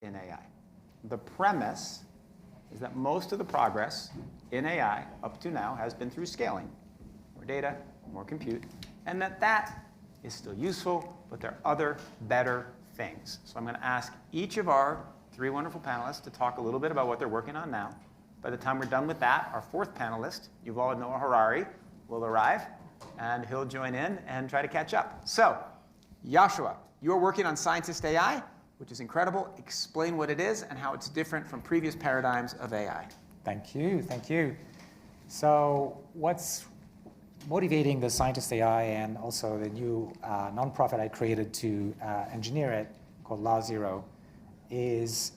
in AI. The premise is that most of the progress in AI up to now has been through scaling. More data, more compute, and that is still useful, but there are other better things. So I'm going to ask each of our three wonderful panelists to talk a little bit about what they're working on now. By the time we're done with that, our fourth panelist, Yuval Noah Harari, will arrive, and he'll join in and try to catch up. So, Yoshua, you're working on scientist AI, which is incredible. Explain what it is and how it's different from previous paradigms of AI. Thank you, thank you. So what's motivating the scientist AI and also the new nonprofit I created to engineer it, called Law Zero, is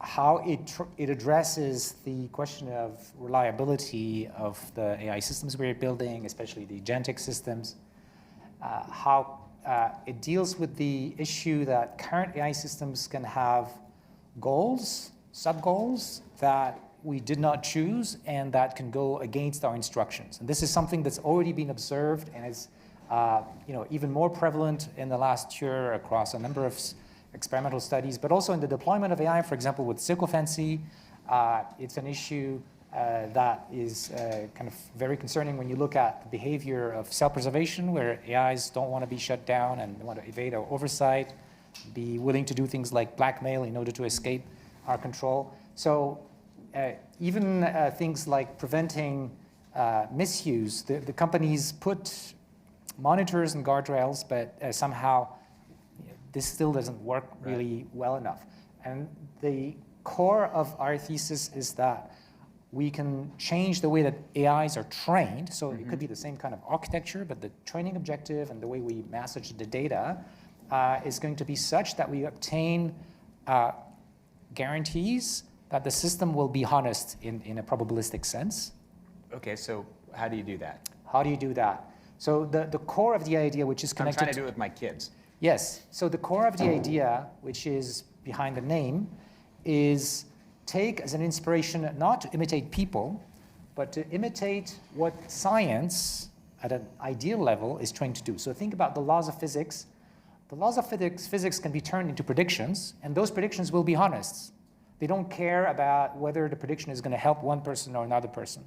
how it addresses the question of reliability of the AI systems we're building, especially the agentic systems, how it deals with the issue that current AI systems can have goals, sub-goals that we did not choose and that can go against our instructions. And this is something that's already been observed and is even more prevalent in the last year across a number of experimental studies, but also in the deployment of AI, for example, with sycophancy. It's an issue that is kind of very concerning when you look at the behavior of self-preservation, where AIs don't want to be shut down and want to evade our oversight, be willing to do things like blackmail in order to escape our control. So even things like preventing misuse, the companies put monitors and guardrails, but somehow this still doesn't work really well enough. And the core of our thesis is that we can change the way that AIs are trained. So it could be the same kind of architecture, but the training objective and the way we message the data is going to be such that we obtain guarantees that the system will be harnessed in a probabilistic sense. Okay, so how do you do that? How do you do that? So the core of the idea, which is connected... I'm trying to do it with my kids. Yes. So the core of the idea, which is behind the name, is take as an inspiration not to imitate people, but to imitate what science at an ideal level is trying to do. So think about the laws of physics. The laws of physics can be turned into predictions, and those predictions will be harnessed. They don't care about whether the prediction is going to help one person or another person.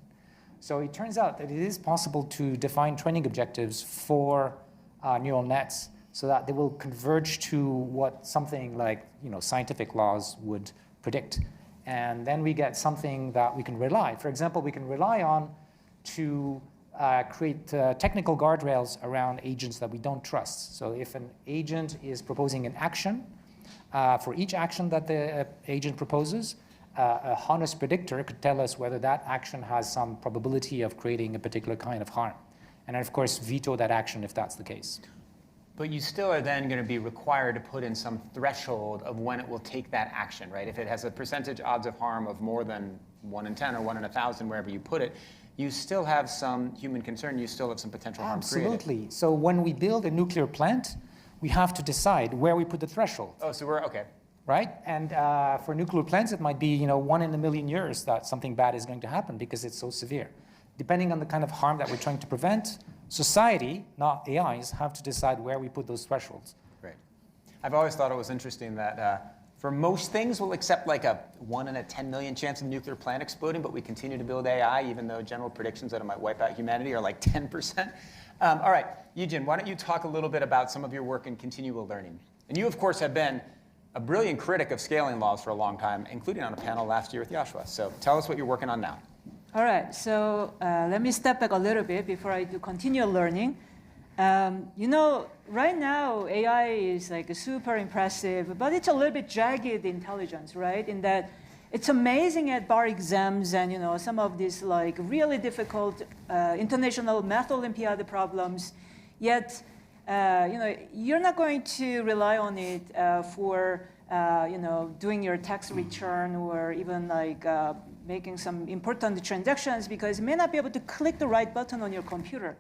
So it turns out that it is possible to define training objectives for neural nets so that they will converge to what something like scientific laws would predict. And then we get something that we can rely. For example, we can rely on to create technical guardrails around agents that we don't trust. So if an agent is proposing an action, for each action that the agent proposes, a harness predictor could tell us whether that action has some probability of creating a particular kind of harm. And then, of course, veto that action if that's the case. But you still are then going to be required to put in some threshold of when it will take that action, right? If it has a percentage odds of harm of more than 1 in 10 or 1 in 1,000, wherever you put it, you still have some human concern. You still have some potential harm created. Absolutely. So when we build a nuclear plant, we have to decide where we put the threshold. Oh, so we're okay. Right? And for nuclear plants, it might be 1 in a million years that something bad is going to happen because it's so severe. Depending on the kind of harm that we're trying to prevent, society, not AIs, have to decide where we put those thresholds. Right. I've always thought it was interesting that for most things, we'll accept like a 1 in a 10 million chance of a nuclear plant exploding, but we continue to build AI, even though general predictions that it might wipe out humanity are like 10%. All right, Yejin, why don't you talk a little bit about some of your work in continual learning? And you, of course, have been a brilliant critic of scaling laws for a long time, including on a panel last year with Yoshua. So tell us what you're working on now. All right, so let me step back a little bit before I do continual learning. Right now, AI is like super impressive, but it's a little bit jagged intelligence, right? In that it's amazing at bar exams and some of these like really difficult international math Olympiad problems. Yet, you're not going to rely on it for doing your tax return or even like making some important transactions because you may not be able to click the right button on your computer.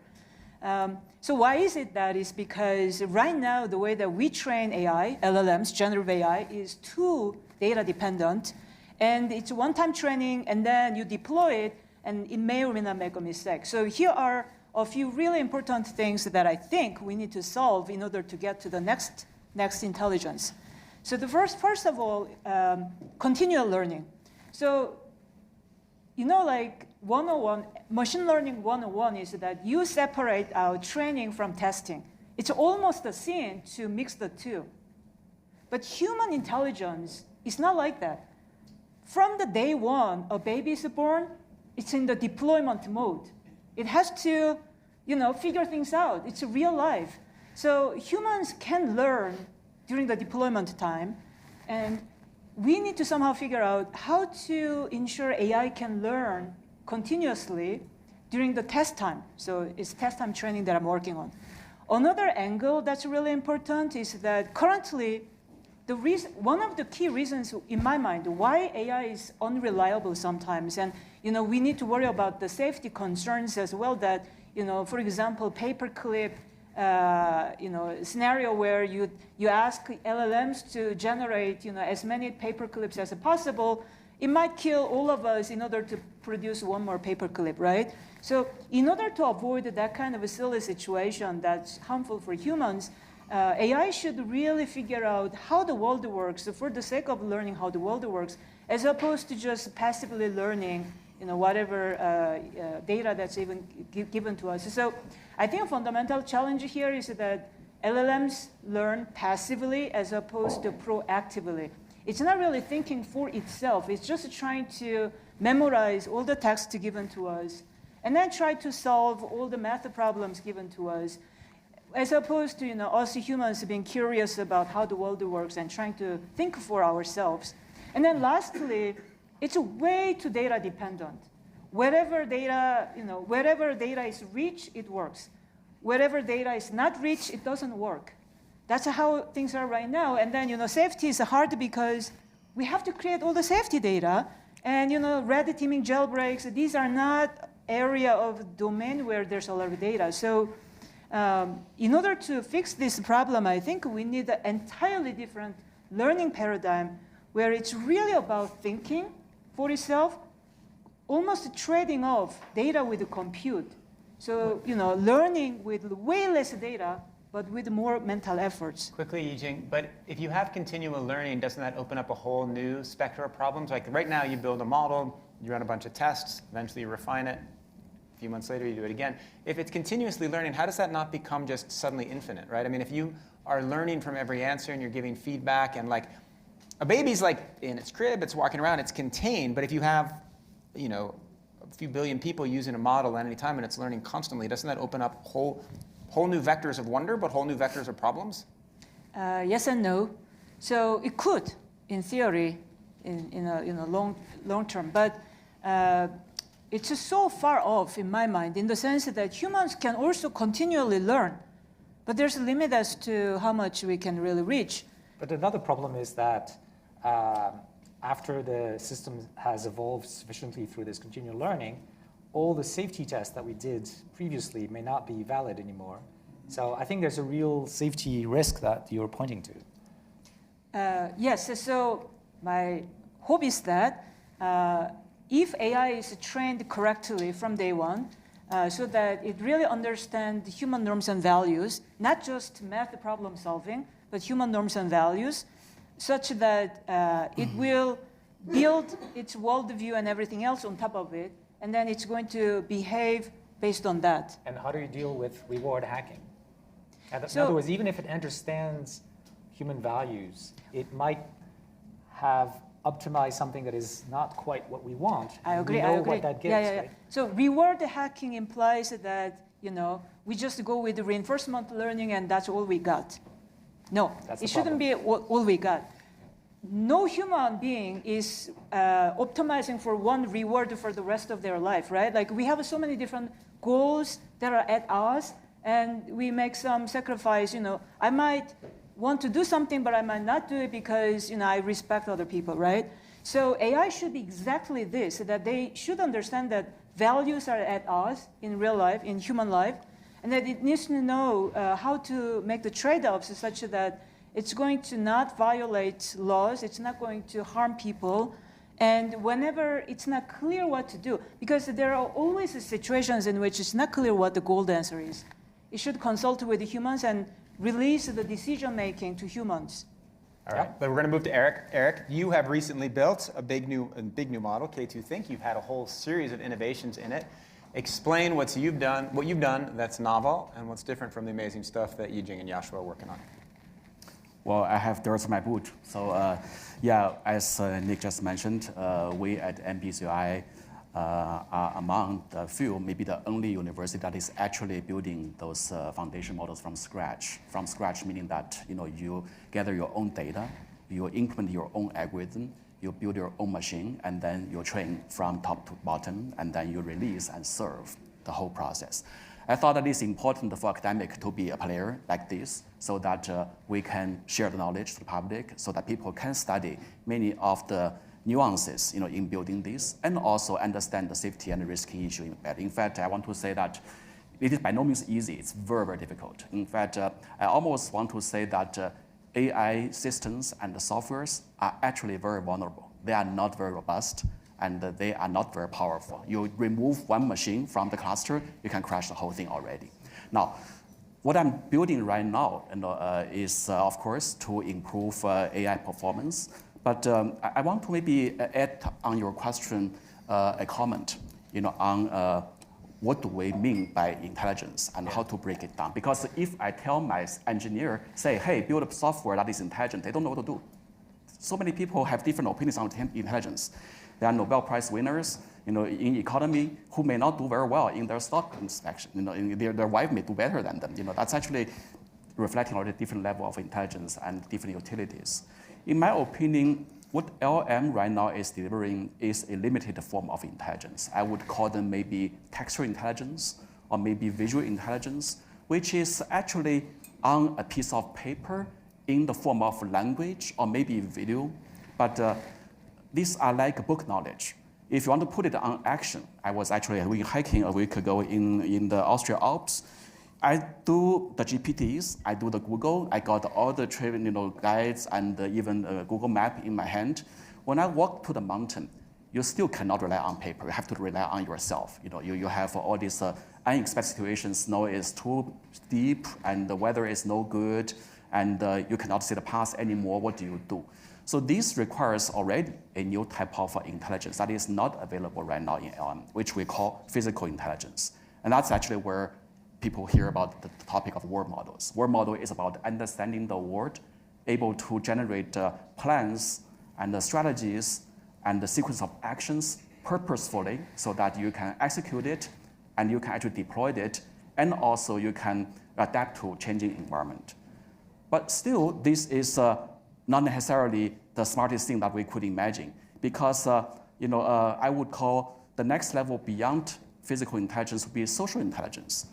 So why is it that? Is because right now the way that we train AI, LLMs, generative AI, is too data dependent. And it's one-time training, and then you deploy it, and it may or may not make a mistake. So here are a few really important things that I think we need to solve in order to get to the next intelligence. So the first of all, continual learning. So, like 101, machine learning 101 is that you separate out training from testing. It's almost a sin to mix the two. But human intelligence is not like that. From the day one a baby is born, it's in the deployment mode. It has to, figure things out. It's real life. So humans can learn during the deployment time, and we need to somehow figure out how to ensure AI can learn continuously during the test time. So it's test time training that I'm working on. Another angle that's really important is that currently, one of the key reasons in my mind why AI is unreliable sometimes, and we need to worry about the safety concerns as well. That for example, paperclip, scenario where you ask LLMs to generate as many paperclips as possible, it might kill all of us in order to produce one more paperclip, right? So in order to avoid that kind of a silly situation that's harmful for humans, AI should really figure out how the world works for the sake of learning how the world works, as opposed to just passively learning whatever data that's even given to us. So I think a fundamental challenge here is that LLMs learn passively as opposed to proactively. It's not really thinking for itself. It's just trying to memorize all the text given to us and then try to solve all the math problems given to us, as opposed to us humans being curious about how the world works and trying to think for ourselves. And then lastly, it's way too data dependent. Wherever data is rich, it works. Wherever data is not rich, it doesn't work. That's how things are right now. And then safety is hard because we have to create all the safety data. And red teaming, jailbreaks, these are not area of domain where there's a lot of data. So in order to fix this problem, I think we need an entirely different learning paradigm where it's really about thinking for itself, almost trading off data with compute. So, learning with way less data, but with more mental efforts. Quickly, Yejin, but if you have continual learning, doesn't that open up a whole new spectrum of problems? Like right now, you build a model, you run a bunch of tests, eventually you refine it. A few months later, you do it again. If it's continuously learning, how does that not become just suddenly infinite, right? I mean, if you are learning from every answer and you're giving feedback, and like a baby's like in its crib, it's walking around, it's contained, but if you have, a few billion people using a model at any time and it's learning constantly, doesn't that open up whole new vectors of wonder, but whole new vectors of problems? Yes and no. So it could, in theory, in a long term, but it's just so far off in my mind, in the sense that humans can also continually learn, but there's a limit as to how much we can really reach. But another problem is that after the system has evolved sufficiently through this continual learning, all the safety tests that we did previously may not be valid anymore. So I think there's a real safety risk that you're pointing to. Yes, so my hope is that if AI is trained correctly from day one, so that it really understands human norms and values, not just math problem solving, but human norms and values, such that it will build its worldview and everything else on top of it, and then it's going to behave based on that. And how do you deal with reward hacking? In other words, even if it understands human values, it might have optimized something that is not quite what we want. I agree. We know what that gives. Right? So reward hacking implies that we just go with the reinforcement learning and that's all we got. No, it shouldn't be all we got. No human being is optimizing for one reward for the rest of their life, right? Like we have so many different goals that are at us, and we make some sacrifice. I might want to do something, but I might not do it because I respect other people, right? So AI should be exactly this, that they should understand that values are at us in real life, in human life, and that it needs to know how to make the trade-offs such that it's going to not violate laws, it's not going to harm people, and whenever it's not clear what to do, because there are always situations in which it's not clear what the gold answer is. It should consult with the humans and release the decision-making to humans. All right, but we're going to move to Eric. Eric, you have recently built a big new model, K2 Think. You've had a whole series of innovations in it. Explain what you've done that's novel and what's different from the amazing stuff that Yejin and Yoshua are working on. Well, I have dirt on my boot. So yeah, as Nick just mentioned, we at MBCI are among the few, maybe the only university that is actually building those foundation models from scratch. From scratch meaning that you gather your own data, you implement your own algorithm, you build your own machine, and then you train from top to bottom, and then you release and serve the whole process. I thought that it's important for academic to be a player like this so that we can share the knowledge to the public so that people can study many of the nuances in building this and also understand the safety and risky issue in that. In fact, I want to say that it is by no means easy. It's very, very difficult. In fact, I almost want to say that AI systems and the softwares are actually very vulnerable. They are not very robust and they are not very powerful. You remove one machine from the cluster, you can crash the whole thing already. Now, what I'm building right now is, of course, to improve AI performance. But I want to maybe add on your question a comment on what do we mean by intelligence and how to break it down. Because if I tell my engineer, say, hey, build a software that is intelligent, they don't know what to do. So many people have different opinions on intelligence. There are Nobel Prize winners in economy who may not do very well in their stock inspection. Their wife may do better than them. That's actually reflecting on the different level of intelligence and different utilities. In my opinion, what LM right now is delivering is a limited form of intelligence. I would call them maybe textual intelligence or maybe visual intelligence, which is actually on a piece of paper in the form of language or maybe video. But these are like book knowledge. If you want to put it on action, I was actually hiking a week ago in the Austria Alps. I do the GPTs, I do the Google, I got all the guides and even Google Map in my hand. When I walk to the mountain, you still cannot rely on paper. You have to rely on yourself. You have all these unexpected situations. Snow is too steep and the weather is no good and you cannot see the path anymore. What do you do? So this requires already a new type of intelligence that is not available right now in LM, which we call physical intelligence. And that's actually where people hear about the topic of word models. Word model is about understanding the world, able to generate plans and the strategies and the sequence of actions purposefully so that you can execute it and you can actually deploy it and also you can adapt to changing environment. But still, this is not necessarily the smartest thing that we could imagine because I would call the next level beyond physical intelligence would be social intelligence.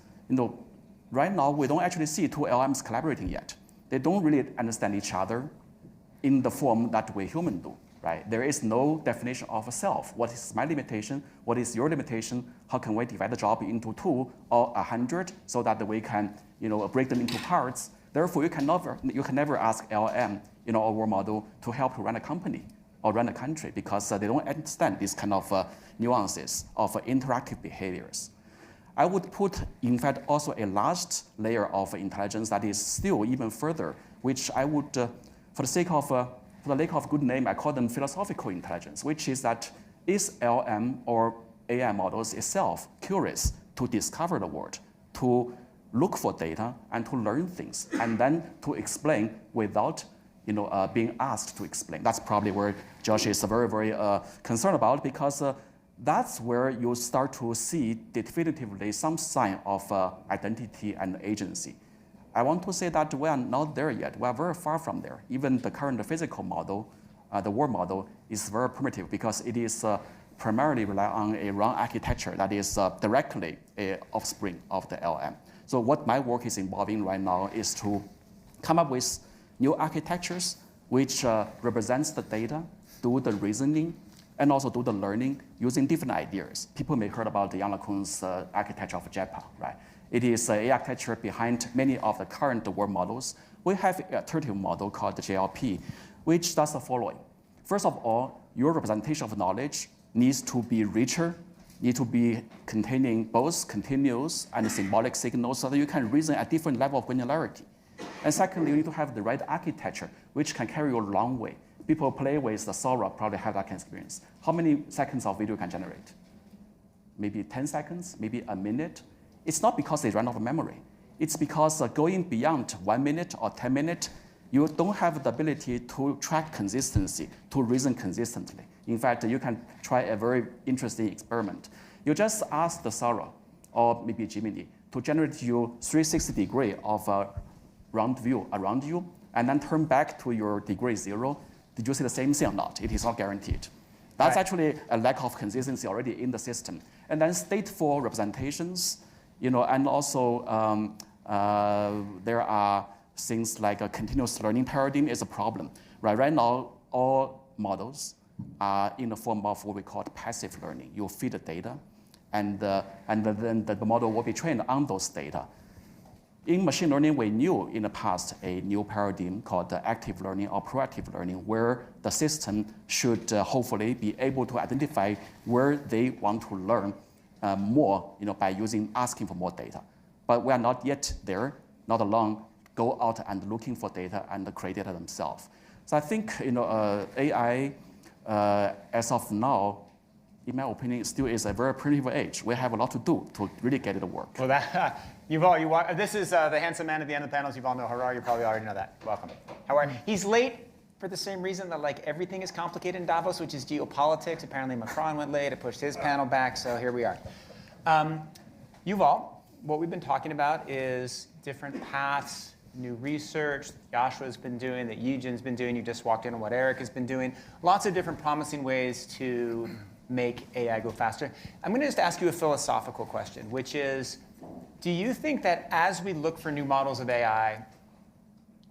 Right now we don't actually see two LMs collaborating yet. They don't really understand each other in the form that we humans do. Right? There is no definition of a self. What is my limitation? What is your limitation? How can we divide the job into 2 or 100 so that we can break them into parts? Therefore, you can never ask LM or word model to help to run a company or run a country because they don't understand these kind of nuances of interactive behaviors. I would put, in fact, also a last layer of intelligence that is still even further, which I would, for the sake of good name, I call them philosophical intelligence, which is that is LM or AI models itself curious to discover the world, to look for data and to learn things, and then to explain without being asked to explain. That's probably where Josh is very, very concerned about because that's where you start to see definitively some sign of identity and agency. I want to say that we are not there yet. We are very far from there. Even the current physical model, the world model, is very primitive because it is primarily rely on a wrong architecture that is directly an offspring of the LM. So what my work is involving right now is to come up with new architectures which represents the data, do the reasoning, and also do the learning using different ideas. People may have heard about Yann LeCun's architecture of JEPA, right? It is an architecture behind many of the current world models. We have an iterative model called the JLP, which does the following. First of all, your representation of knowledge needs to be richer, need to be containing both continuous and symbolic signals so that you can reason at different level of granularity. And secondly, you need to have the right architecture, which can carry you a long way. People play with the Sora probably have that kind of experience. How many seconds of video can generate? Maybe 10 seconds, maybe a minute. It's not because they run out of memory. It's because going beyond 1 minute or 10 minutes, you don't have the ability to track consistency, to reason consistently. In fact, you can try a very interesting experiment. You just ask the Sora, or maybe Gemini, to generate you 360 degree of a round view around you, and then turn back to your degree 0. Did you see the same thing or not? It is not guaranteed. That's actually a lack of consistency already in the system. And then stateful representations, and also there are things like a continuous learning paradigm is a problem. Right now, all models are in the form of what we call passive learning. You feed the data, and then the model will be trained on those data. In machine learning, we knew in the past a new paradigm called active learning or proactive learning, where the system should hopefully be able to identify where they want to learn more, by asking for more data. But we are not yet there, not alone, go out and looking for data and create data themselves. So I think AI, as of now, in my opinion, still is a very primitive age. We have a lot to do to really get it to work. Well, Yuval, this is the handsome man at the end of the panels. Yuval Noah Harari, you probably already know that. Welcome. How are you? He's late for the same reason that everything is complicated in Davos, which is geopolitics. Apparently Macron went late. It pushed his panel back, so here we are. Yuval, what we've been talking about is different paths, new research that Yoshua's been doing, that Yejin's been doing. You just walked in on what Eric has been doing. Lots of different promising ways to make AI go faster. I'm going to just ask you a philosophical question, which is, do you think that as we look for new models of AI,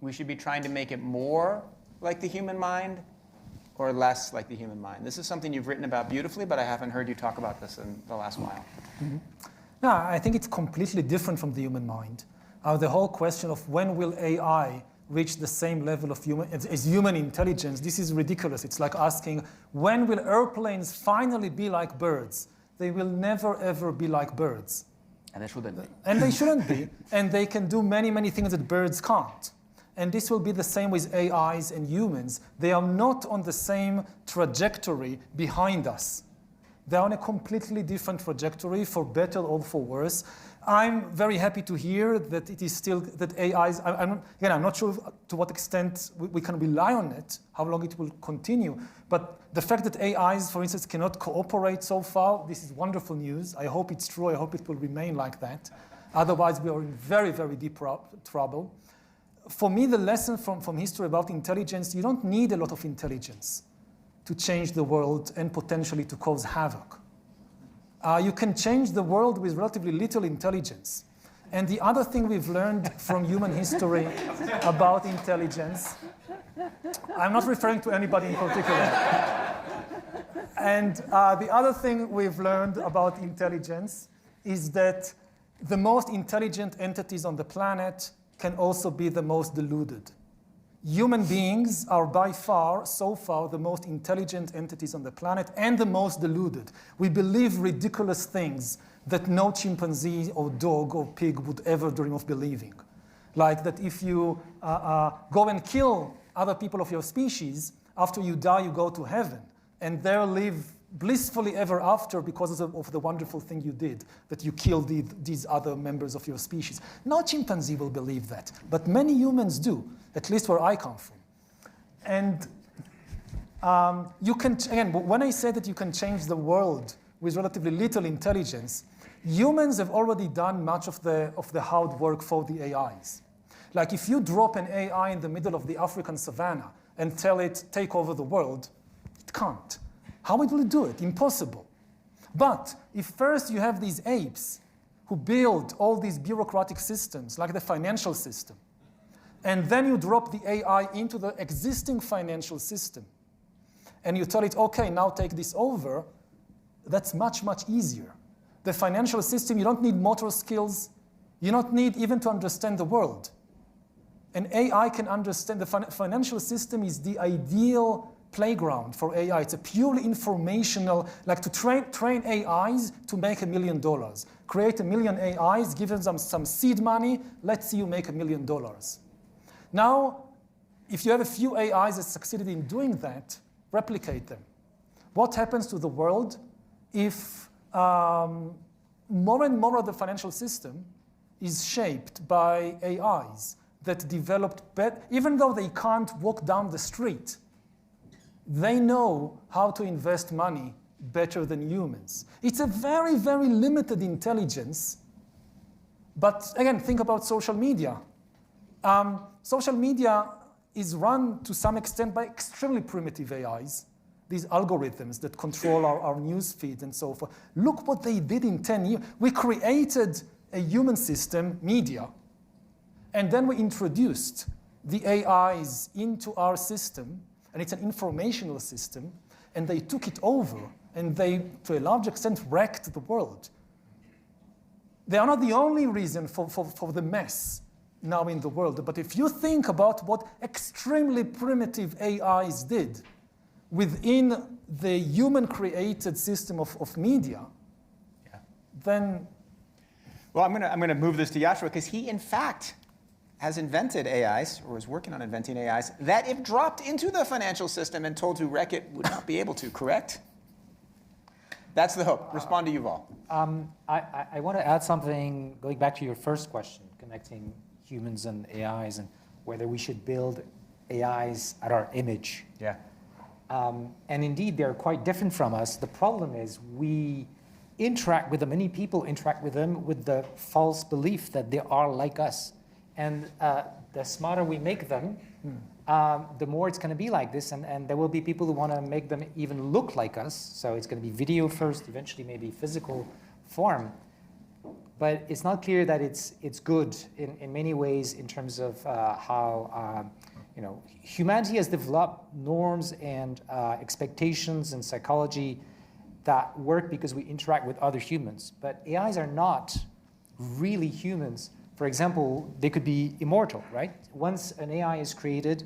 we should be trying to make it more like the human mind or less like the human mind? This is something you've written about beautifully, but I haven't heard you talk about this in the last while. Mm-hmm. No, I think it's completely different from the human mind. The whole question of when will AI reach the same level of human intelligence, this is ridiculous. It's like asking, when will airplanes finally be like birds? They will never, ever be like birds. And they shouldn't be. And they shouldn't be. And they can do many, many things that birds can't. And this will be the same with AIs and humans. They are not on the same trajectory behind us. They're on a completely different trajectory, for better or for worse. I'm very happy to hear that it is still, that AIs, I'm not sure to what extent we can rely on it, how long it will continue. But the fact that AIs, for instance, cannot cooperate so far, this is wonderful news. I hope it's true. I hope it will remain like that. Otherwise, we are in very, very deep trouble. For me, the lesson from history about intelligence, you don't need a lot of intelligence to change the world and potentially to cause havoc. You can change the world with relatively little intelligence. And the other thing we've learned from human history about intelligence, I'm not referring to anybody in particular. And the other thing we've learned about intelligence is that the most intelligent entities on the planet can also be the most deluded. Human beings are by far, so far, the most intelligent entities on the planet and the most deluded. We believe ridiculous things that no chimpanzee or dog or pig would ever dream of believing. Like that if you go and kill other people of your species, after you die, you go to heaven, and there live blissfully ever after because of the wonderful thing you did, that you killed these other members of your species. No chimpanzee will believe that, but many humans do, at least where I come from. And you can, again, when I say that you can change the world with relatively little intelligence, humans have already done much of the hard work for the AIs. Like if you drop an AI in the middle of the African savannah and tell it, take over the world, it can't. How will it do it? Impossible. But if first you have these apes who build all these bureaucratic systems, like the financial system, and then you drop the AI into the existing financial system, and you tell it, okay, now take this over, that's much, much easier. The financial system, you don't need motor skills. You don't need even to understand the world. An AI can understand. The financial system is the ideal playground for AI. It's a purely informational, like to train AIs to make $1 million. Create 1 million AIs, give them some seed money, let's see you make $1 million. Now, if you have a few AIs that succeeded in doing that, replicate them. What happens to the world if more and more of the financial system is shaped by AIs that developed better, even though they can't walk down the street, they know how to invest money better than humans. It's a very, very limited intelligence. But again, think about social media. Social media is run to some extent by extremely primitive AIs, these algorithms that control our news feed and so forth. Look what they did in 10 years. We created a human system, media, and then we introduced the AIs into our system, and it's an informational system, and they took it over, and they, to a large extent, wrecked the world. They are not the only reason for the mess now in the world, but if you think about what extremely primitive AIs did within the human-created system of media, then... Well, I'm gonna move this to Yoshua, because he, in fact, has invented AIs, or is working on inventing AIs, that if dropped into the financial system and told to wreck it, would not be able to, correct? That's the hope. Respond to Yuval. I want to add something, going back to your first question, connecting humans and AIs, and whether we should build AIs at our image. Yeah. And indeed, they're quite different from us. The problem is we interact with them, many people interact with them with the false belief that they are like us. And the smarter we make them, the more it's going to be like this. And there will be people who want to make them even look like us. So it's going to be video first, eventually maybe physical form. But it's not clear that it's good in many ways in terms of how humanity has developed norms and expectations and psychology that work because we interact with other humans. But AIs are not really humans. For example, they could be immortal, right? Once an AI is created,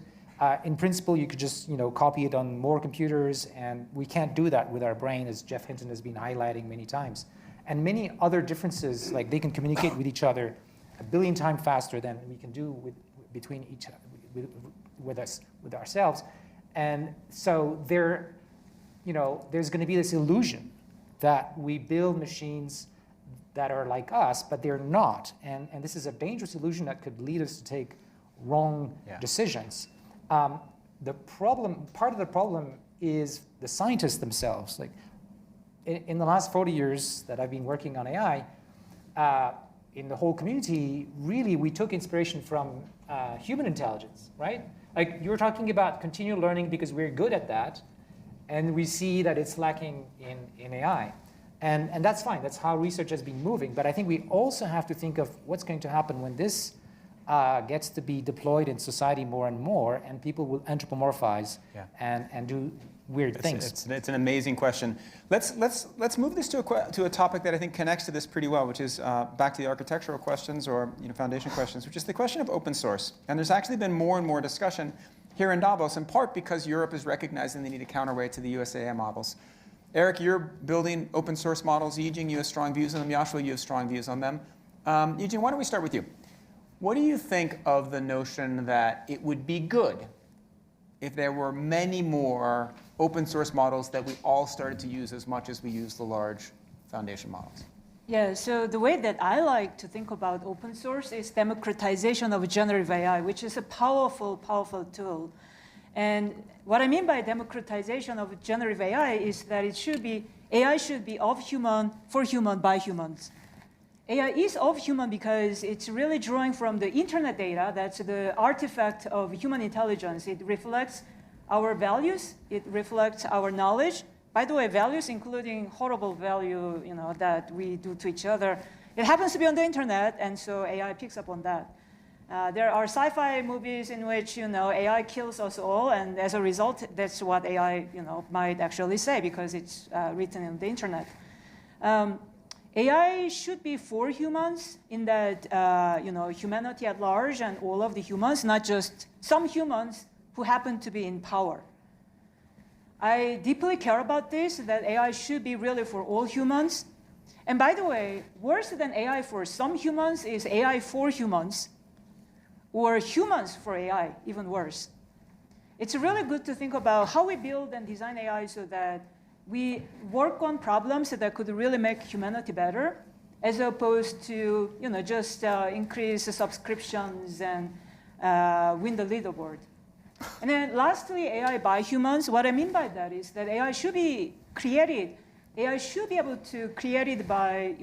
in principle, you could just copy it on more computers, and we can't do that with our brain, as Jeff Hinton has been highlighting many times. And many other differences, like they can communicate with each other 1 billion times faster than we can do between each with ourselves. And so there's going to be this illusion that we build machines that are like us, but they're not. And this is a dangerous illusion that could lead us to take wrong decisions. Part of the problem is the scientists themselves. Like in the last 40 years that I've been working on AI, in the whole community, really we took inspiration from human intelligence, right? Like you were talking about continual learning because we're good at that, and we see that it's lacking in AI. And that's fine. That's how research has been moving. But I think we also have to think of what's going to happen when this gets to be deployed in society more and more, and people will anthropomorphize and do weird things. It's an amazing question. Let's move this to a topic that I think connects to this pretty well, which is back to the architectural questions or foundation questions, which is the question of open source. And there's actually been more and more discussion here in Davos, in part because Europe is recognizing they need a counterweight to the USAA models. Eric, you're building open source models. Yejin, you have strong views on them. Yoshua, you have strong views on them. Yejin, why don't we start with you? What do you think of the notion that it would be good if there were many more open source models that we all started to use as much as we use the large foundation models? Yeah, so the way that I like to think about open source is democratization of generative AI, which is a powerful, powerful tool. And what I mean by democratization of generative AI is that AI should be of human, for human, by humans. AI is of human because it's really drawing from the internet data. That's the artifact of human intelligence. It reflects our values. It reflects our knowledge. By the way, values including horrible value that we do to each other. It happens to be on the internet, and so AI picks up on that. There are sci-fi movies in which AI kills us all, and as a result, that's what AI might actually say because it's written on the internet. AI should be for humans in that humanity at large and all of the humans, not just some humans who happen to be in power. I deeply care about this, that AI should be really for all humans. And by the way, worse than AI for some humans is AI for humans, or humans for AI, even worse. It's really good to think about how we build and design AI so that we work on problems that could really make humanity better, as opposed to just increase the subscriptions and win the leaderboard. And then lastly, AI by humans. What I mean by that is that AI should be created. AI should be able to create it by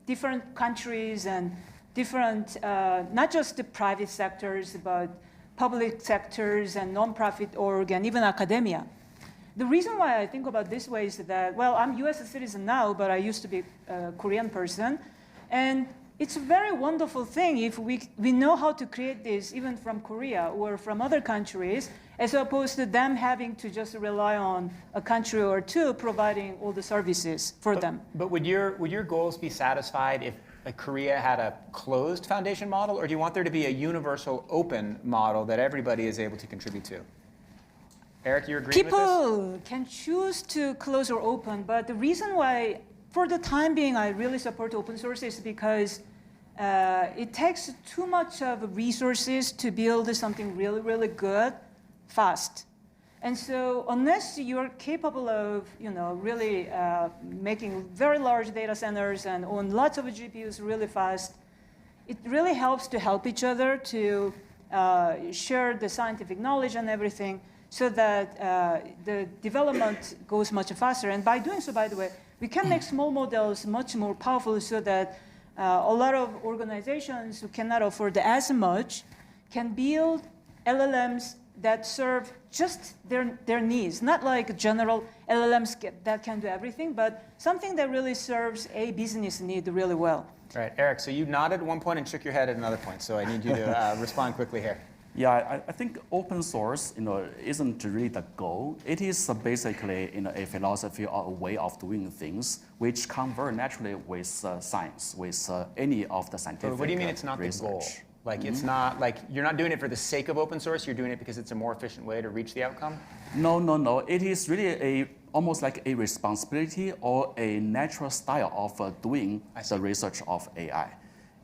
different countries and different, not just the private sectors, but public sectors and nonprofit org and even academia. The reason why I think about this way is that, well, I'm a US citizen now, but I used to be a Korean person. And it's a very wonderful thing if we know how to create this even from Korea or from other countries, as opposed to them having to just rely on a country or two providing all the services for them. But would your goals be satisfied if Korea had a closed foundation model, or do you want there to be a universal open model that everybody is able to contribute to? Eric, you agree with this? People can choose to close or open, but the reason why, for the time being, I really support open source is because it takes too much of resources to build something really, really good fast. And so unless you're capable of really making very large data centers and own lots of GPUs really fast, it really helps to help each other to share the scientific knowledge and everything so that the development goes much faster. And by doing so, by the way, we can make small models much more powerful so that a lot of organizations who cannot afford as much can build LLMs that serve just their needs, not like general LLMs that can do everything, but something that really serves a business need really well. Right, Eric, so you nodded at one point and shook your head at another point, so I need you to respond quickly here. Yeah, I think open source, isn't really the goal. It is basically, a philosophy or a way of doing things which come very naturally with science, with any of the scientific research. What do you mean it's not research. the goal? Like it's not like you're not doing it for the sake of open source. You're doing it because it's a more efficient way to reach the outcome. No. It is really almost like a responsibility or a natural style of doing the research of AI.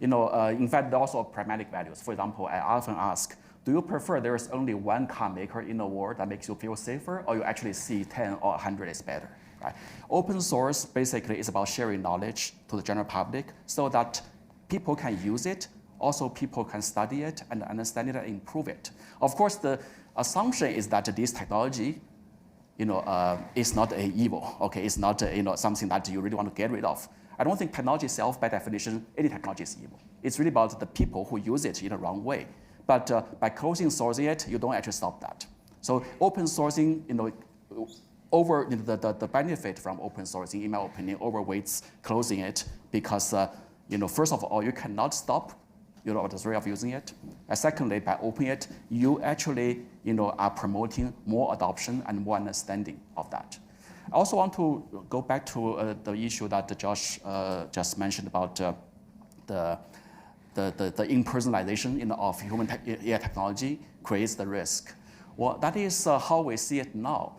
In fact, there are also pragmatic values. For example, I often ask, do you prefer there is only one car maker in the world that makes you feel safer, or you actually see 10 or 100 is better? Right? Open source basically is about sharing knowledge to the general public so that people can use it. Also, people can study it and understand it and improve it. Of course, the assumption is that this technology, is not an evil. Okay, it's not something that you really want to get rid of. I don't think technology itself, by definition, any technology is evil. It's really about the people who use it in the wrong way. But by closing sourcing it, you don't actually stop that. So open sourcing, over the benefit from open sourcing, in my opinion, overweights closing it because, first of all, you cannot stop the rate of using it. And secondly, by opening it, you actually are promoting more adoption and more understanding of that. I also want to go back to the issue that Josh just mentioned about the impersonalization of human AI technology creates the risk. Well, that is how we see it now.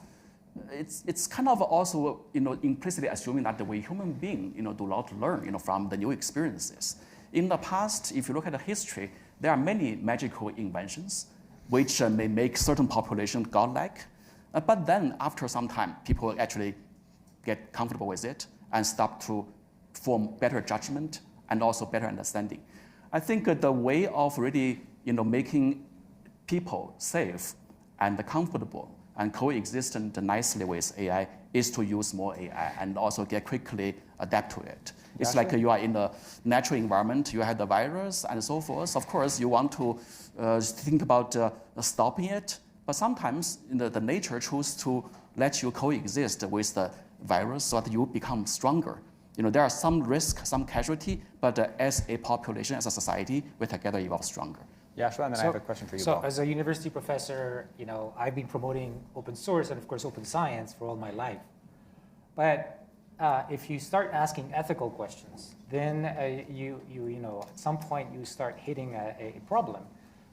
It's kind of also implicitly assuming that the way human beings do not learn from the new experiences. In the past, if you look at the history, there are many magical inventions which may make certain population godlike. But then after some time, people actually get comfortable with it and start to form better judgment and also better understanding. I think the way of really making people safe and comfortable and coexistent nicely with AI is to use more AI and also get quickly adapt to it. It's like you are in a natural environment, you have the virus and so forth. Of course, you want to think about stopping it, but sometimes the nature chooses to let you coexist with the virus so that you become stronger. There are some risk, some casualty, but as a population, as a society, we together evolve stronger. Yoshua, and then I have a question for you. So as a university professor, I've been promoting open source and of course open science for all my life. But if you start asking ethical questions, then at some point you start hitting a problem,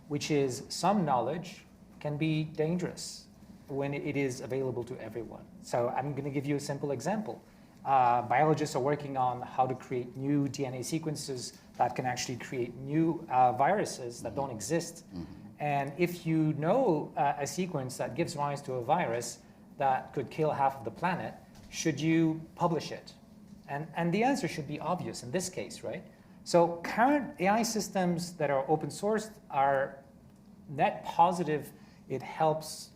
which is some knowledge can be dangerous when it is available to everyone. So I'm going to give you a simple example. Biologists are working on how to create new DNA sequences that can actually create new viruses that don't exist. And if you know a sequence that gives rise to a virus that could kill half of the planet, should you publish it? And the answer should be obvious in this case, right? So current AI systems that are open sourced are net positive. It helps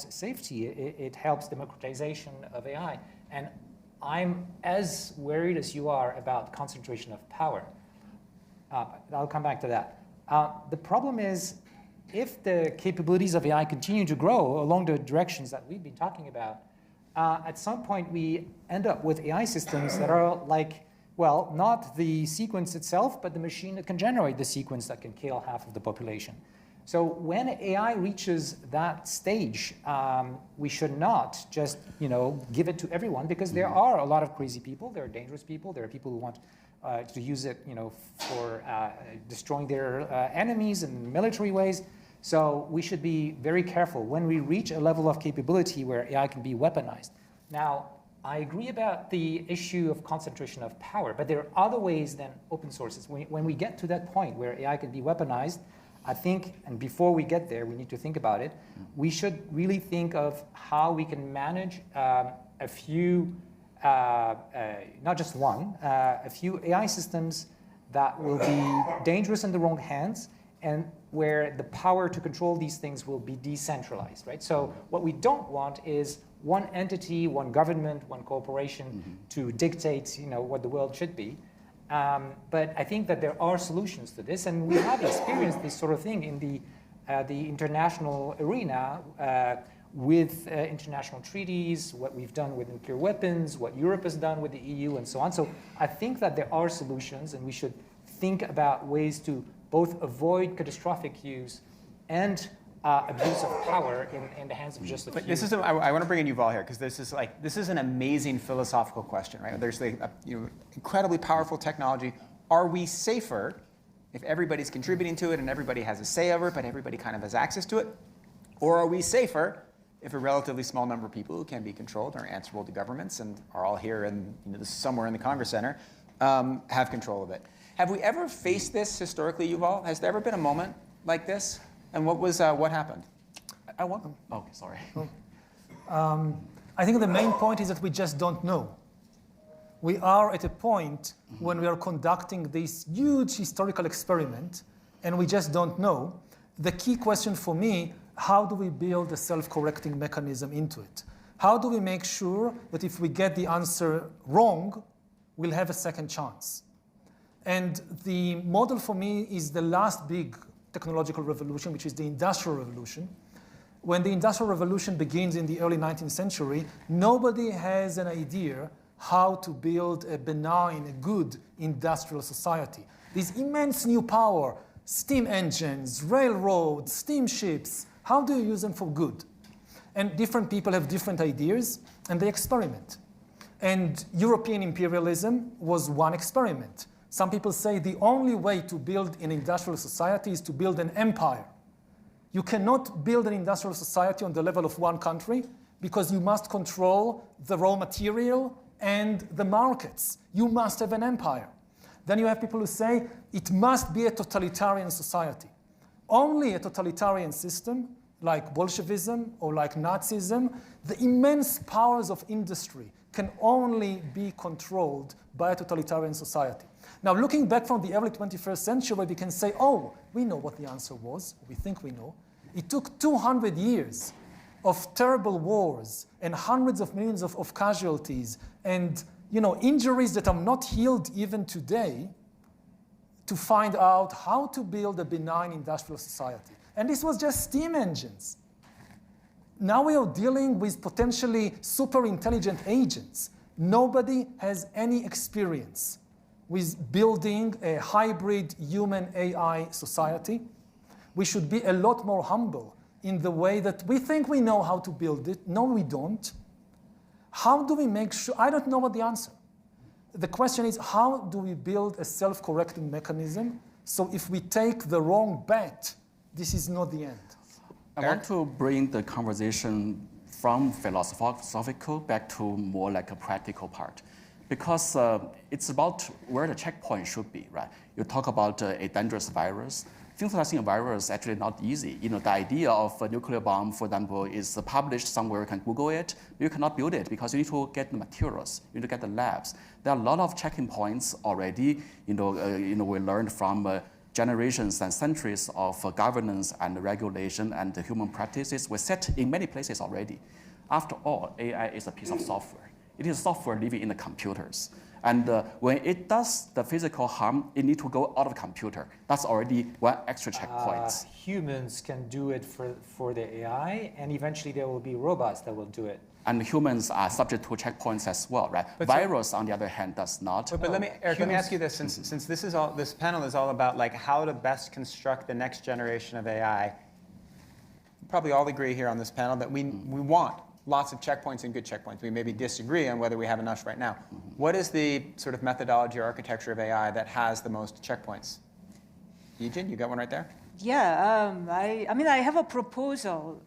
safety. It helps democratization of AI. And I'm as worried as you are about concentration of power. I'll come back to that. The problem is, if the capabilities of AI continue to grow along the directions that we've been talking about, at some point we end up with AI systems that are like, well, not the sequence itself, but the machine that can generate the sequence that can kill half of the population. So when AI reaches that stage, we should not just give it to everyone, because there are a lot of crazy people, there are dangerous people, there are people who want to use it for destroying their enemies in military ways. So we should be very careful when we reach a level of capability where AI can be weaponized. Now, I agree about the issue of concentration of power, but there are other ways than open sources. When we get to that point where AI can be weaponized, I think, and before we get there, we need to think about it, we should really think of how we can manage a few, not just one, a few AI systems that will be dangerous in the wrong hands, and where the power to control these things will be decentralized, right? So what we don't want is one entity, one government, one corporation to dictate, what the world should be. But I think that there are solutions to this, and we have experienced this sort of thing in the international arena with international treaties, what we've done with nuclear weapons, what Europe has done with the EU, and so on. So I think that there are solutions, and we should think about ways to both avoid catastrophic use and abuse of power in the hands of just a few. But this is I want to bring in Yuval here, because this is an amazing philosophical question, right? There's incredibly powerful technology. Are we safer if everybody's contributing to it and everybody has a say over it, but everybody kind of has access to it? Or are we safer if a relatively small number of people who can be controlled are answerable to governments and are all here in somewhere in the Congress Center have control of it? Have we ever faced this historically, Yuval? Has there ever been a moment like this? And what happened? Oh, sorry. I think the main point is that we just don't know. We are at a point when we are conducting this huge historical experiment, and we just don't know. The key question for me, how do we build a self-correcting mechanism into it? How do we make sure that if we get the answer wrong, we'll have a second chance? And the model for me is the last big technological revolution, which is the Industrial Revolution. When the Industrial Revolution begins in the early 19th century, nobody has an idea how to build a benign, a good industrial society. This immense new power, steam engines, railroads, steamships, how do you use them for good? And different people have different ideas, and they experiment. And European imperialism was one experiment. Some people say the only way to build an industrial society is to build an empire. You cannot build an industrial society on the level of one country, because you must control the raw material and the markets. You must have an empire. Then you have people who say it must be a totalitarian society. Only a totalitarian system, like Bolshevism or like Nazism, the immense powers of industry can only be controlled by a totalitarian society. Now, looking back from the early 21st century, we can say, oh, we know what the answer was. We think we know. It took 200 years of terrible wars and hundreds of millions of casualties and injuries that are not healed even today to find out how to build a benign industrial society. And this was just steam engines. Now we are dealing with potentially super intelligent agents. Nobody has any experience with building a hybrid human-AI society. We should be a lot more humble in the way that we think we know how to build it. No, we don't. How do we make sure? I don't know what the answer. The question is, how do we build a self-correcting mechanism so if we take the wrong bet, this is not the end? I want to bring the conversation from philosophical back to more like a practical part. Because it's about where the checkpoint should be, right? You talk about a dangerous virus. Synthesizing a virus is actually not easy. The idea of a nuclear bomb, for example, is published somewhere. You can Google it. You cannot build it because you need to get the materials. You need to get the labs. There are a lot of checking points already. We learned from generations and centuries of governance and regulation and human practices were set in many places already. After all, AI is a piece of software. It is software living in the computers. And when it does the physical harm, it needs to go out of the computer. That's already one extra checkpoint. Humans can do it for the AI, and eventually there will be robots that will do it. And humans are subject to checkpoints as well, right? Virus, on the other hand, does not. But let me ask you this: since this panel is all about like how to best construct the next generation of AI, probably all agree here on this panel that we want lots of checkpoints and good checkpoints. We maybe disagree on whether we have enough right now. What is the sort of methodology or architecture of AI that has the most checkpoints? Yejin, you got one right there? Yeah, I have a proposal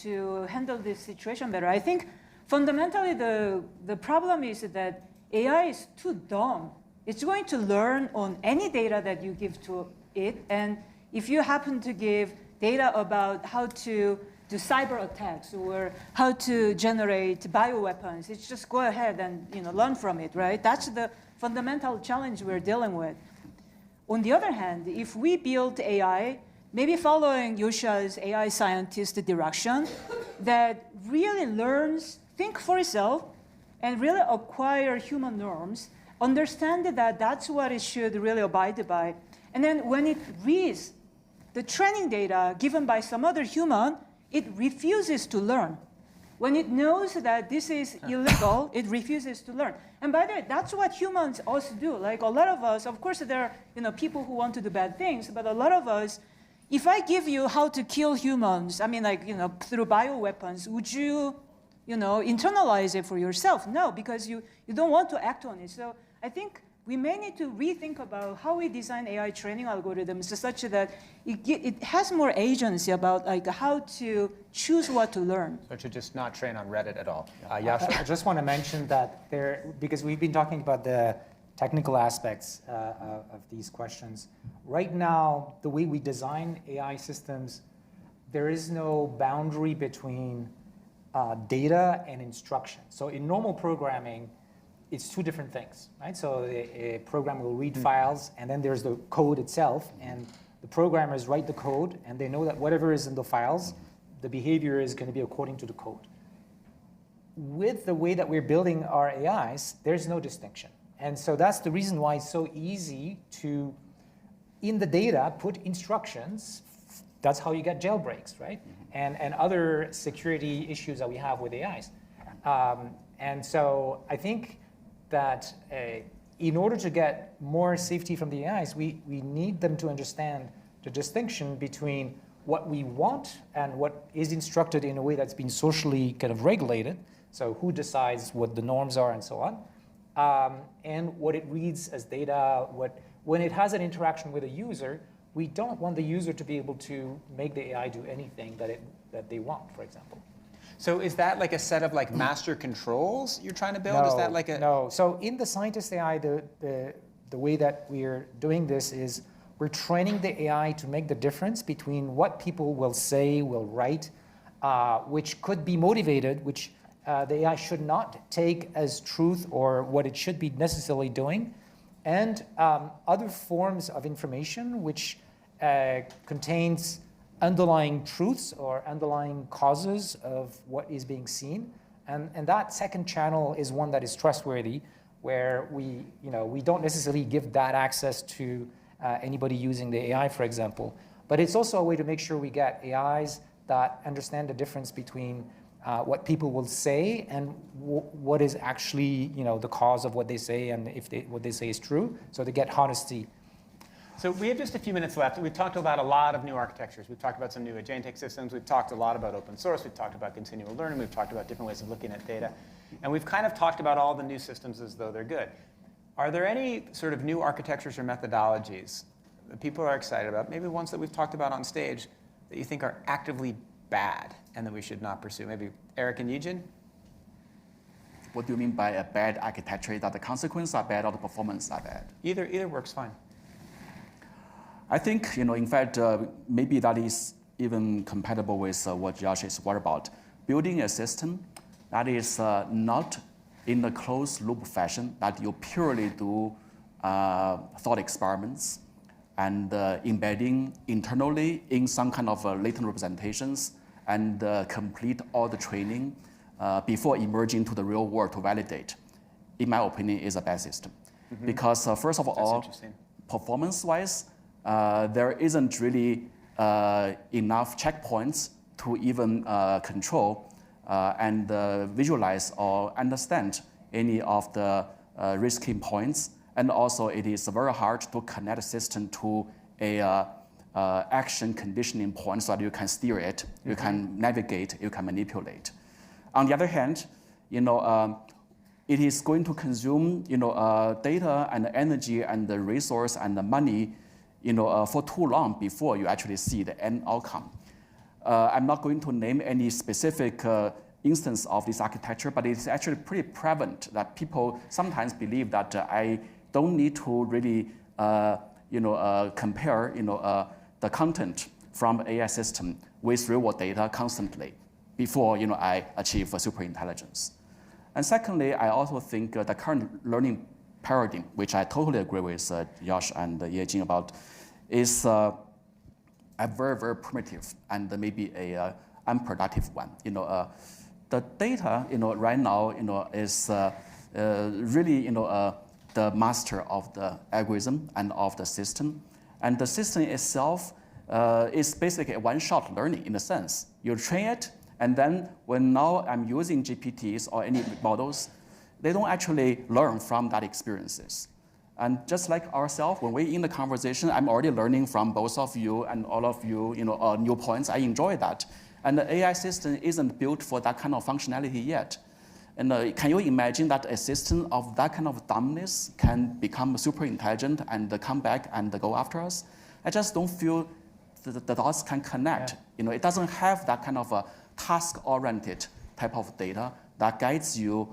to handle this situation better. I think fundamentally the problem is that AI is too dumb. It's going to learn on any data that you give to it, and if you happen to give data about how to do cyber attacks or how to generate bioweapons, it's just go ahead and learn from it, right? That's the fundamental challenge we're dealing with. On the other hand, if we build AI, maybe following Yoshua's AI scientist direction, that really learns, think for itself, and really acquire human norms, understand that that's what it should really abide by. And then when it reads the training data given by some other human, it refuses to learn. When it knows that this is illegal, it refuses to learn. And by the way, that's what humans also do. Like a lot of us, of course, there are people who want to do bad things, but a lot of us, if I give you how to kill humans, through bioweapons, would you, internalize it for yourself? No, because you don't want to act on it. So I think we may need to rethink about how we design AI training algorithms such that it has more agency about how to choose what to learn. So it should just not train on Reddit at all. Yoshua, I just want to mention that because we've been talking about the technical aspects of these questions. Right now, the way we design AI systems, there is no boundary between data and instruction. So in normal programming, it's two different things, right? So a program will read files, and then there's the code itself, and the programmers write the code, and they know that whatever is in the files, the behavior is going to be according to the code. With the way that we're building our AIs, there's no distinction. And so that's the reason why it's so easy to, in the data, put instructions. That's how you get jailbreaks, right? And other security issues that we have with AIs. And so I think that in order to get more safety from the AIs, we need them to understand the distinction between what we want and what is instructed in a way that's been socially kind of regulated. So who decides what the norms are and so on. And what it reads as data, when it has an interaction with a user, we don't want the user to be able to make the AI do anything that they want, for example. So is that like a set of master controls you're trying to build? No, is that like a no. So in the scientist AI, the way that we're doing this is we're training the AI to make the difference between what people will say, will write, which could be motivated, which the AI should not take as truth or what it should be necessarily doing, and other forms of information which contains underlying truths or underlying causes of what is being seen. And that second channel is one that is trustworthy, where we don't necessarily give that access to anybody using the AI, for example. But it's also a way to make sure we get AIs that understand the difference between what people will say and what is actually the cause of what they say, and if what they say is true, so they get honesty. So we have just a few minutes left. We've talked about a lot of new architectures. We've talked about some new agentic systems. We've talked a lot about open source. We've talked about continual learning. We've talked about different ways of looking at data. And we've kind of talked about all the new systems as though they're good. Are there any sort of new architectures or methodologies that people are excited about, maybe ones that we've talked about on stage, that you think are actively bad and that we should not pursue? Maybe Eric and Yejin? What do you mean by a bad architecture? That the consequences are bad or the performance are bad? Either works fine. I think, in fact, maybe that is even compatible with what Josh is worried about. Building a system that is not in a closed loop fashion, that you purely do thought experiments and embedding internally in some kind of latent representations and complete all the training before emerging to the real world to validate, in my opinion, is a bad system. Mm-hmm. Because first of all, performance-wise, there isn't really enough checkpoints to even control and visualize or understand any of the risky points. And also, it is very hard to connect a system to a action conditioning point so that you can steer it, mm-hmm. you can navigate, you can manipulate. On the other hand, it is going to consume, data and energy and the resource and the money, for too long before you actually see the end outcome. I'm not going to name any specific instance of this architecture, but it's actually pretty prevalent that people sometimes believe that I don't need to really, compare, the content from AI system with real-world data constantly before, I achieve superintelligence. And secondly, I also think the current learning paradigm, which I totally agree with Josh and Yejin about, is a very, very primitive and maybe a unproductive one. The data, right now, is really, the master of the algorithm and of the system. And the system itself is basically a one-shot learning in a sense. You train it, and then when now I'm using GPTs or any models, they don't actually learn from that experiences. And just like ourselves, when we're in the conversation, I'm already learning from both of you and all of you, new points. I enjoy that. And the AI system isn't built for that kind of functionality yet. And can you imagine that a system of that kind of dumbness can become super intelligent and come back and go after us? I just don't feel the dots can connect. Yeah. It doesn't have that kind of a task-oriented type of data that guides you,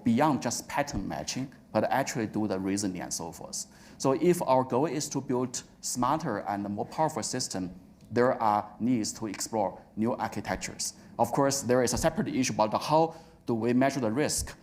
beyond just pattern matching, but actually do the reasoning and so forth. So if our goal is to build smarter and more powerful system, there are needs to explore new architectures. Of course, there is a separate issue about how do we measure the risk.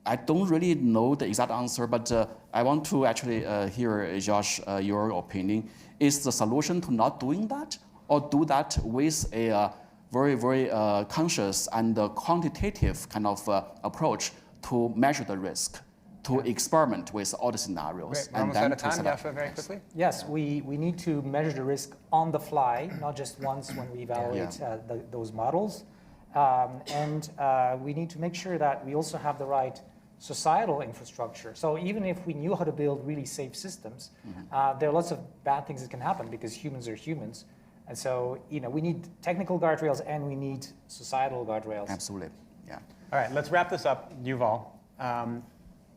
I don't really know the exact answer, but I want to actually hear, Josh, your opinion. Is the solution to not doing that, or do that with a very, very conscious and quantitative kind of approach to measure the risk, to experiment with all the scenarios? Great. We're almost out of time, Yoshua, very quickly. Yes, we need to measure the risk on the fly, not just once when we evaluate those models. And we need to make sure that we also have the right societal infrastructure. So even if we knew how to build really safe systems, mm-hmm. There are lots of bad things that can happen because humans are humans. And so, we need technical guardrails and we need societal guardrails. Absolutely, yeah. All right, let's wrap this up. Yuval,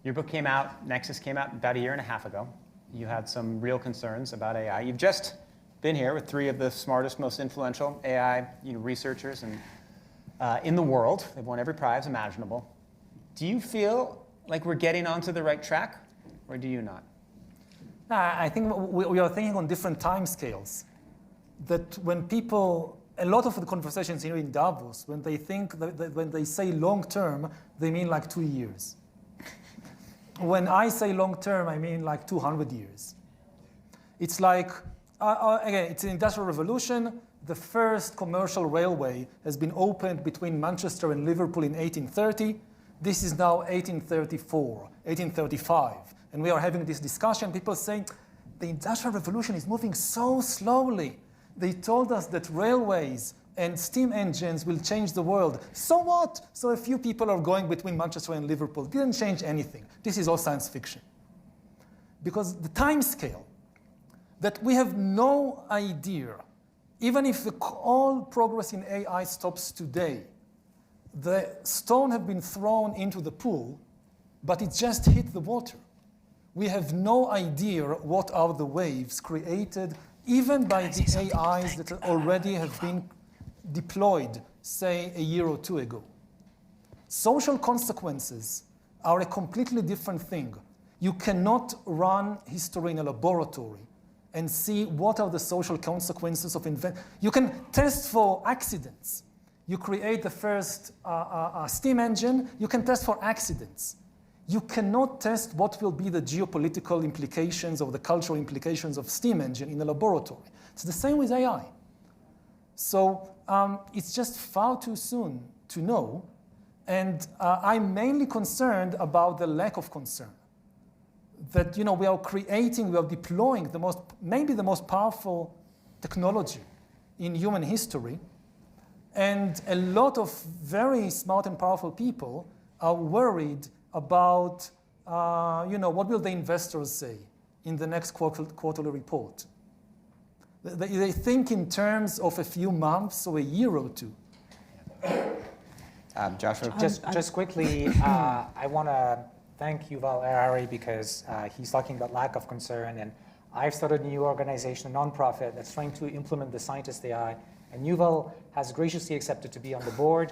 your book came out, Nexus came out about 1.5 years ago. You had some real concerns about AI. You've just been here with 3 of the smartest, most influential AI researchers in the world. They've won every prize imaginable. Do you feel like we're getting onto the right track, or do you not? I think we are thinking on different time scales. That when people, a lot of the conversations in Davos, when they think, when they say long term, they mean like 2 years. When I say long term, I mean like 200 years. It's like, again, it's an industrial revolution. The first commercial railway has been opened between Manchester and Liverpool in 1830. This is now 1834, 1835. And we are having this discussion. People saying, the industrial revolution is moving so slowly. They told us that railways and steam engines will change the world. So what? So a few people are going between Manchester and Liverpool. Didn't change anything. This is all science fiction. Because the time scale, that we have no idea, even if all progress in AI stops today, the stone have been thrown into the pool, but it just hit the water. We have no idea what are the waves created even by the AIs that already have been deployed, say, a year or two ago. Social consequences are a completely different thing. You cannot run history in a laboratory and see what are the social consequences of invention. You can test for accidents. You create the first steam engine, you can test for accidents. You cannot test what will be the geopolitical implications or the cultural implications of steam engine in a laboratory. It's the same with AI. So it's just far too soon to know, and I'm mainly concerned about the lack of concern. That we are creating, we are deploying maybe the most powerful technology in human history, and a lot of very smart and powerful people are worried about, what will the investors say in the next quarterly report. They think in terms of a few months or a year or two. Joshua? Just quickly, I want to thank Yuval Harari because he's talking about lack of concern, and I've started a new organization, a nonprofit, that's trying to implement the scientist AI, and Yuval has graciously accepted to be on the board.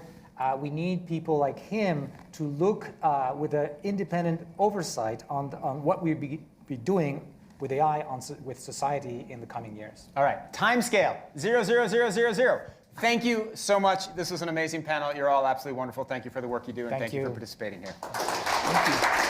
We need people like him to look with an independent oversight on what we'll be doing with AI with society in the coming years. All right, time scale, 0, 0, 0, 0, 0. Thank you so much. This was an amazing panel. You're all absolutely wonderful. Thank you for the work you do, and thank you for participating here. Thank you.